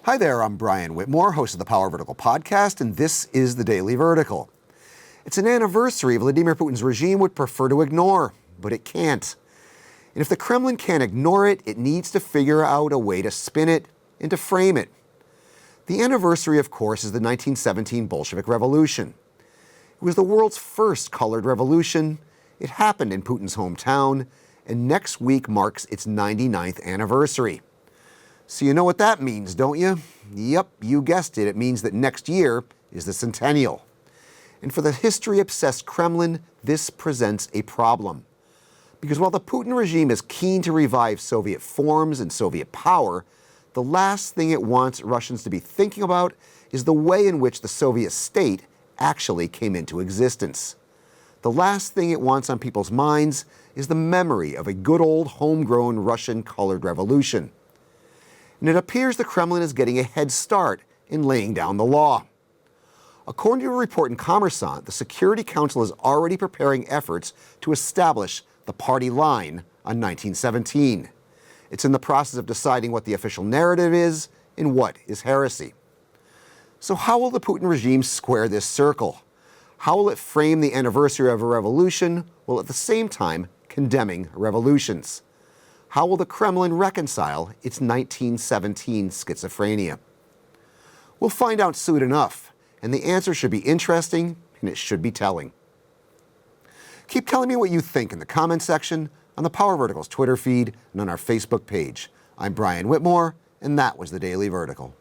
Hi there, I'm Brian Whitmore, host of the Power Vertical podcast, and this is the Daily Vertical. It's an anniversary Vladimir Putin's regime would prefer to ignore, but it can't. And if the Kremlin can't ignore it, it needs to figure out a way to spin it and to frame it. The anniversary, of course, is the 1917 Bolshevik Revolution. It was the world's first colored revolution. It happened in Putin's hometown, and next week marks its 99th anniversary. So you know what that means, don't you? Yep, you guessed it. It means that next year is the centennial. And for the history-obsessed Kremlin, this presents a problem. Because while the Putin regime is keen to revive Soviet forms and Soviet power, the last thing it wants Russians to be thinking about is the way in which the Soviet state actually came into existence. The last thing it wants on people's minds is the memory of a good old homegrown Russian colored revolution. And it appears the Kremlin is getting a head start in laying down the law. According to a report in Kommersant, the Security Council is already preparing efforts to establish the party line on 1917. It's in the process of deciding what the official narrative is and what is heresy. So how will the Putin regime square this circle? How will it frame the anniversary of a revolution while at the same time condemning revolutions? How will the Kremlin reconcile its 1917 schizophrenia? We'll find out soon enough, and the answer should be interesting and it should be telling. Keep telling me what you think in the comments section, on the Power Vertical's Twitter feed, and on our Facebook page. I'm Brian Whitmore, and that was the Daily Vertical.